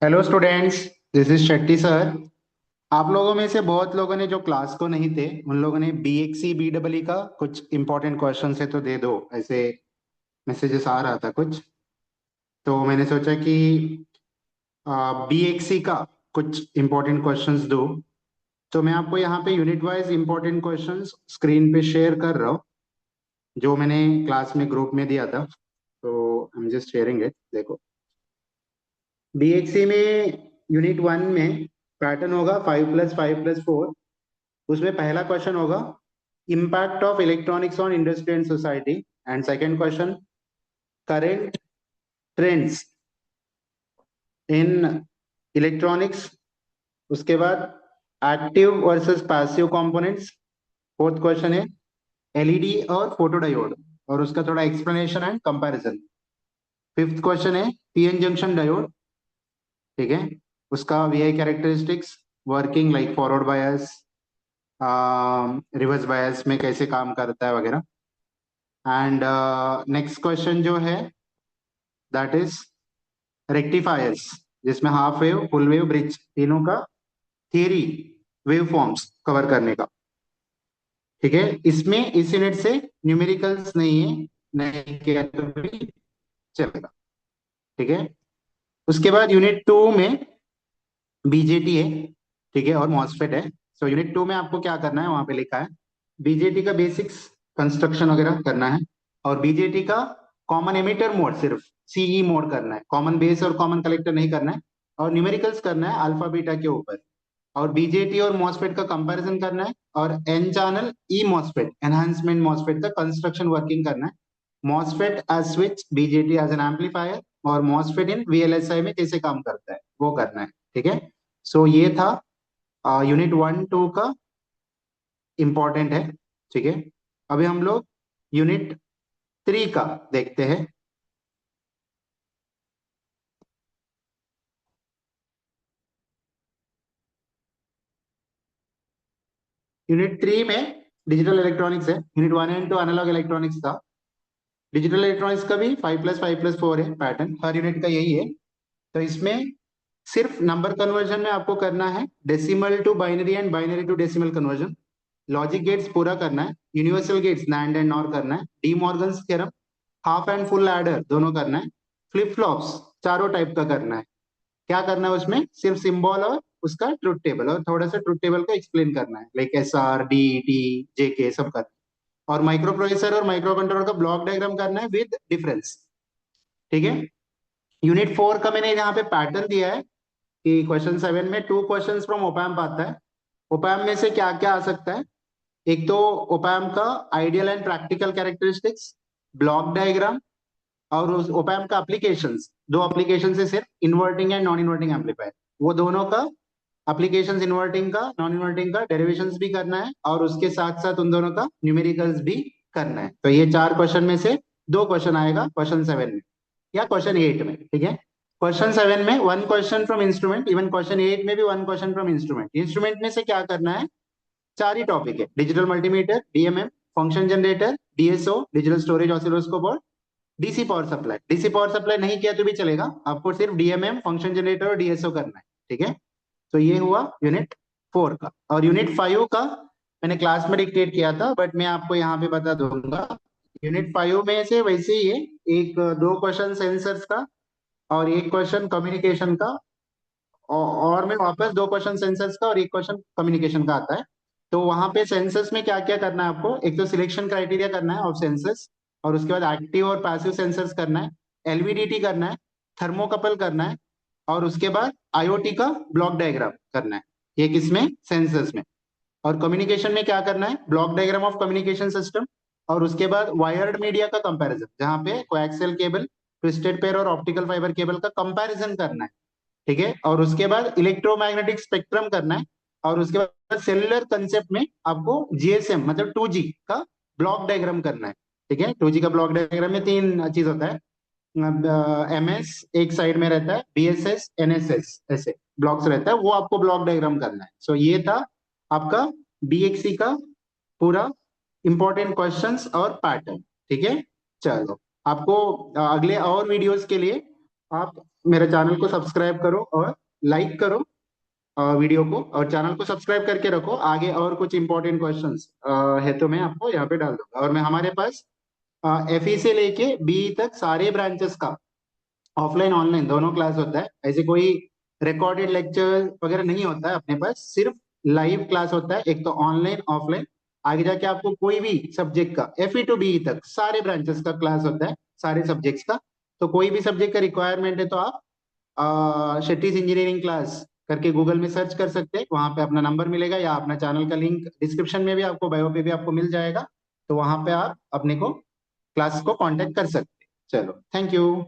Hello students, this is Shetty sir. आप लोगों में से बहुत लोगों ने जो क्लास को नहीं थे उन लोगों ने B X C B double का कुछ इंपॉर्टेंट क्वेश्चन है तो दे दो, ऐसे मैसेजेस आ रहा था कुछ। तो मैंने सोचा कि बी एक्स सी का कुछ इंपॉर्टेंट क्वेश्चंस दो। तो मैं आपको यहाँ पे unit wise important questions screen पे शेयर कर रहा हूँ, जो मैंने क्लास में ग्रुप में दिया था। तो I am just sharing it, देखो। बी एक्स सी में यूनिट वन में पैटर्न होगा 5+5+4। उसमें पहला क्वेश्चन होगा impact of electronics on industry and society. And second question, current trends in electronics. उसके बाद active versus passive components. Fourth question है एलईडी और फोटोडायोड और उसका थोड़ा explanation and comparison. Fifth question है पीएन जंक्शन डायोड, ठीक है, उसका VI characteristics, working like forward bias, reverse bias में कैसे काम करता है वगैरह। एंड नेक्स्ट क्वेश्चन जो है दैट इज रेक्टिफायर्स, जिसमें half wave, full wave, bridge तीनों का थियरी, वेव फॉर्म्स कवर करने का। ठीक है, इसमें इस यूनिट से न्यूमेरिकल्स नहीं है, नहीं किया तो भी चलेगा। ठीक है, उसके बाद यूनिट टू में बीजेटी है, ठीक है, और मॉसफेट है। सो यूनिट टू में आपको क्या करना है, वहां पे लिखा है बीजेटी का बेसिक्स, कंस्ट्रक्शन वगैरह करना है। और बीजेटी का कॉमन एमिटर मोड, सिर्फ सीई मोड करना है, कॉमन बेस और कॉमन कलेक्टर नहीं करना है। और न्यूमेरिकल्स करना है अल्फा बीटा के ऊपर। और बीजेटी और मॉसफेट का कंपैरिजन करना है। और N channel E MOSFET, enhancement MOSFET का कंस्ट्रक्शन वर्किंग करना है। MOSFET as switch, BJT as an amplifier, और मॉसफेट इन वीएलएसआई में कैसे काम करता है वो करना है। ठीक है, सो ये था यूनिट वन टू का इम्पोर्टेंट है। ठीक है, अभी हम लोग यूनिट थ्री का देखते हैं। यूनिट थ्री में डिजिटल इलेक्ट्रॉनिक्स है। Unit one and two analogue electronics था। डिजिटल इलेक्ट्रॉनिक्स का भी 5+5+4 है पैटर्न, हर यूनिट का यही है। तो इसमें सिर्फ नंबर कन्वर्जन में आपको करना है decimal to binary and binary to decimal conversion. Logic gates पूरा करना है, universal gates NAND and NOR करना है, De Morgan's theorem, half and full adder दोनों करना है, फ्लिप फ्लॉप्स चारों टाइप का करना है। क्या करना है उसमें, सिर्फ सिंबल और उसका ट्रुथ टेबल, और थोड़ा सा ट्रुथ टेबल का एक्सप्लेन करना है, like S R D T J K सब करना है। और माइक्रो प्रोसेसर और माइक्रो कंट्रोलर का ब्लॉक डायग्राम करना है विद डिफरेंस। ठीक है, यूनिट फोर का मैंने यहाँ पे पैटर्न दिया है कि क्वेश्चन सेवन में टू क्वेश्चन फ्रॉम ओपैम्प आता है। ओपैम्प में से क्या क्या आ सकता है, एक तो ओपैम्प का ideal and practical characteristics, block diagram, और उस ओपैम्प का एप्लीकेशंस, दो एप्लीकेशन है सिर्फ, inverting and non inverting amplifier, वो दोनों का एप्लीकेशंस, इन्वर्टिंग का नॉन इन्वर्टिंग का डेरिवेशंस भी करना है, और उसके साथ साथ उन दोनों का न्यूमेरिकल्स भी करना है। तो ये चार क्वेश्चन में से दो क्वेश्चन आएगा क्वेश्चन सेवन में या क्वेश्चन एट में। ठीक है, क्वेश्चन सेवन में one question from instrument, even question eight में भी one question from instrument. Instrument में से क्या करना है, चार ही टॉपिक है, digital multimeter, DMM, function generator, DSO, digital storage oscilloscope, और DC power supply. DC power supply नहीं किया तो भी चलेगा, आपको सिर्फ डीएमएम, फंक्शन जनरेटर और डीएसओ करना है। ठीक है, तो ये हुआ यूनिट फोर का। और यूनिट फाइव का मैंने क्लास में डिक्टेट किया था, बट मैं आपको यहाँ पे बता दूंगा। यूनिट फाइव में से वैसे ही है, एक दो क्वेश्चन सेंसर्स का और एक क्वेश्चन कम्युनिकेशन का, और मैं वापस दो क्वेश्चन सेंसर्स का और एक क्वेश्चन कम्युनिकेशन का आता है। तो वहां पे सेंसर्स में क्या क्या करना है आपको, एक तो सिलेक्शन क्राइटेरिया करना है ऑफ सेंसर्स, और उसके बाद एक्टिव और पैसिव सेंसर्स करना है, एलवीडीटी करना है, थर्मोकपल करना है, और उसके बाद आईओटी का ब्लॉक डायग्राम करना है। ये किसमें, सेंसर्स में। और कम्युनिकेशन में क्या करना है, block diagram of communication system, और उसके बाद वायर्ड मीडिया का कंपैरिजन, जहां पे कोएक्सियल केबल, ट्विस्टेड पेयर और ऑप्टिकल फाइबर केबल का कंपैरिजन करना है। ठीक है, और उसके बाद इलेक्ट्रोमैग्नेटिक स्पेक्ट्रम करना है। और उसके बाद सेलुलर कंसेप्ट में आपको जीएसएम मतलब 2G का ब्लॉक डायग्राम करना है। ठीक है, 2G का ब्लॉक डायग्राम में तीन चीज होता है, एमएस एक साइड में रहता है, बीएसएस, एनएसएस, ऐसे ब्लॉक्स रहता है, वो आपको ब्लॉक डायग्राम करना है। सो ये था आपका बीएक्सी का पूरा इंपॉर्टेंट क्वेश्चंस और पैटर्न। ठीक है, चलो, आपको अगले और वीडियोस के लिए आप मेरे चैनल को सब्सक्राइब करो और लाइक करो वीडियो को, और चैनल को सब्सक्राइब करके रखो। आगे और कुछ इंपॉर्टेंट क्वेश्चंस है तो मैं आपको यहाँ पे डाल दूंगा। और मैं हमारे पास FE से लेके BE तक सारे ब्रांचेस का ऑफलाइन ऑनलाइन दोनों क्लास होता है। ऐसे कोई रिकॉर्डेड लेक्चर वगैरह नहीं होता है अपने पास, सिर्फ लाइव क्लास होता है, एक तो ऑनलाइन ऑफलाइन। आगे जाके आपको कोई भी सब्जेक्ट का FE टू BE तक सारे ब्रांचेस का क्लास होता है, सारे सब्जेक्ट्स का। तो कोई भी सब्जेक्ट का रिक्वायरमेंट है तो आप शेट्टीज इंजीनियरिंग क्लास करके गूगल में सर्च कर सकते हैं, वहां पे अपना नंबर मिलेगा, या अपना चैनल का लिंक डिस्क्रिप्शन में भी आपको, बायो पे भी आपको मिल जाएगा। तो वहां पे आप अपने को क्लास को कांटेक्ट कर सकते हैं। चलो, थैंक यू।